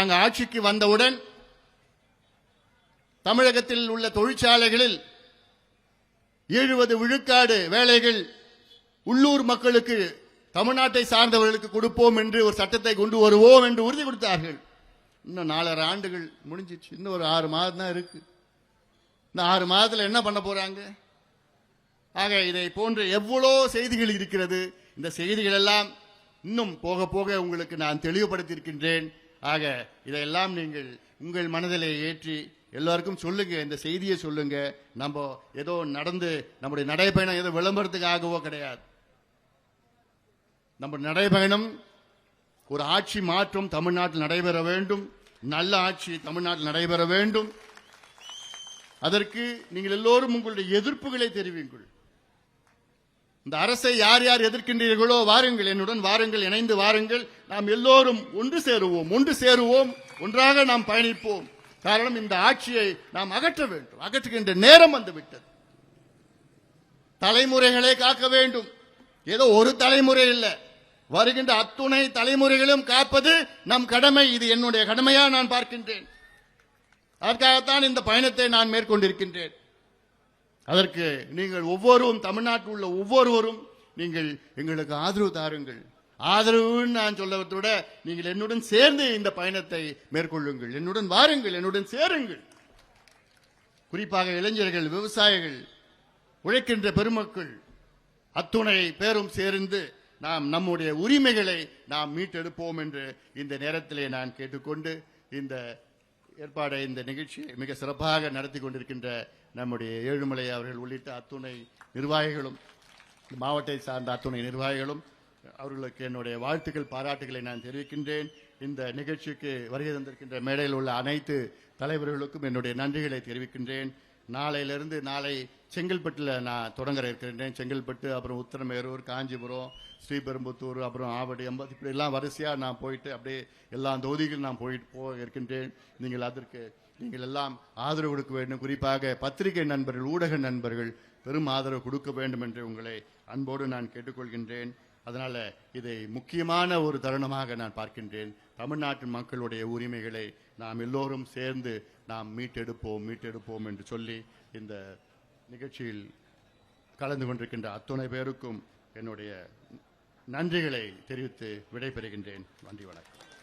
நாங்கள் ஆட்சிக்கு வந்தவுடன் தமிழகத்தில் உள்ள தொழிற்சாலைகளில் 70 விழுக்காடு வேலைகள் உள்ளூர் மக்களுக்கு, தமிழ்நாட்டை சார்ந்தவர்களுக்கு கொடுப்போம் என்று ஒரு சட்டத்தை கொண்டு வருவோம் என்று உறுதி கொடுத்தார்கள். இன்னும் 4.5 ஆண்டுகள் முடிஞ்சிச்சு. இன்னும் ஒரு 6 மாதம் தான் இருக்கு. இந்த 6 மாதத்தில் என்ன பண்ண போறாங்க? ஆக இதை போன்ற எவ்வளோ செய்திகள் இருக்கிறது. இந்த செய்திகள் எல்லாம் இன்னும் போக போக உங்களுக்கு நான் தெளிவுபடுத்தியிருக்கின்றேன். ஆக இதையெல்லாம் நீங்கள் உங்கள் மனதிலே ஏற்றி எல்லாருக்கும் சொல்லுங்க, இந்த செய்தியை சொல்லுங்க. நம்ம ஏதோ நடந்து நம்முடைய நடைபயணம் ஏதோ விளம்பரத்துக்காகவோ கிடையாது. நம்ம நடைபயணம் ஒரு ஆட்சி மாற்றம் தமிழ்நாட்டில் நடைபெற வேண்டும். நல்ல ஆட்சி தமிழ்நாட்டில் நடைபெற வேண்டும். அதற்கு நீங்கள் எல்லோரும் உங்களுடைய எதிர்ப்புகளை தெரிவிங்கள். இந்த அரசை யார் யார் எதிர்க்கின்றீர்களோ வாருங்கள், என்னுடன் வாருங்கள், இணைந்து வாருங்கள். நாம் எல்லோரும் ஒன்று சேருவோம், ஒன்றாக நாம் பயணிப்போம். காரணம், இந்த ஆட்சியை நாம் அகற்ற வேண்டும். அகற்றுகின்ற நேரம் வந்துவிட்டது. தலைமுறைகளை காக்க வேண்டும். ஏதோ ஒரு தலைமுறை இல்லை, வருகின்ற அத்துணை தலைமுறைகளும் காப்பது நம் கடமை. இது என்னுடைய கடமையா நான் பார்க்கின்றேன். அதற்காகத்தான் இந்த பயணத்தை நான் மேற்கொண்டிருக்கின்றேன். அதற்கு நீங்கள் ஒவ்வொருவரும், தமிழ்நாட்டில் உள்ள ஒவ்வொருவரும் நீங்கள் எங்களுக்கு ஆதரவு தாருங்கள். ஆதரவுன்னு நான் சொல்வதை விட நீங்கள் என்னுடன் சேர்ந்து இந்த பயணத்தை மேற்கொள்ளுங்கள். என்னுடன் வாருங்கள், என்னுடன் சேருங்கள். குறிப்பாக இளைஞர்கள், விவசாயிகள், உழைக்கின்ற பெருமக்கள் அத்துணை பேரும் சேர்ந்து நாம் நம்முடைய உரிமைகளை நாம் மீட்டெடுப்போம் என்று இந்த நேரத்திலே நான் கேட்டுக்கொண்டு இந்த ஏற்பாடை, இந்த நிகழ்ச்சியை மிக சிறப்பாக நடத்தி கொண்டிருக்கின்ற நம்முடைய ஏழுமலை அவர்கள் உள்ளிட்ட அத்துணை நிர்வாகிகளும், மாவட்டத்தை சார்ந்த அத்துணை நிர்வாகிகளும், அவர்களுக்கு என்னுடைய வாழ்த்துக்கள், பாராட்டுகளை நான் தெரிவிக்கின்றேன். இந்த நிகழ்ச்சிக்கு வருகை தந்திருக்கின்ற மேடையில் உள்ள அனைத்து தலைவர்களுக்கும் என்னுடைய நன்றிகளை தெரிவிக்கின்றேன். நாளையிலிருந்து நாளை செங்கல்பட்டில் நான் தொடங்க இருக்கின்றேன். செங்கல்பட்டு, அப்புறம் உத்தரமேரூர், காஞ்சிபுரம், ஸ்ரீபெரும்புத்தூர், அப்புறம் ஆவடி, அம்பத்தி, இப்படி எல்லாம் வரிசையாக நான் போயிட்டு அப்படியே எல்லா தொகுதிகளும் நான் போக இருக்கின்றேன். நீங்கள் அதற்கு நீங்கள் எல்லாம் ஆதரவு கொடுக்க வேண்டும். குறிப்பாக பத்திரிகை நண்பர்கள், ஊடக நண்பர்கள் பெரும் ஆதரவு கொடுக்க வேண்டும் என்று உங்களை அன்போடு நான் கேட்டுக்கொள்கின்றேன். அதனால இதை முக்கியமான ஒரு தருணமாக நான் பார்க்கின்றேன். தமிழ்நாட்டு மக்களுடைய உரிமைகளை நாம் எல்லோரும் சேர்ந்து நாம் மீட்டெடுப்போம் என்று சொல்லி இந்த நிகழ்ச்சியில் கலந்து கொண்டிருக்கின்ற அத்துணை பேருக்கும் என்னுடைய நன்றிகளை தெரிவித்து விடைபெறுகின்றேன். நன்றி, வணக்கம்.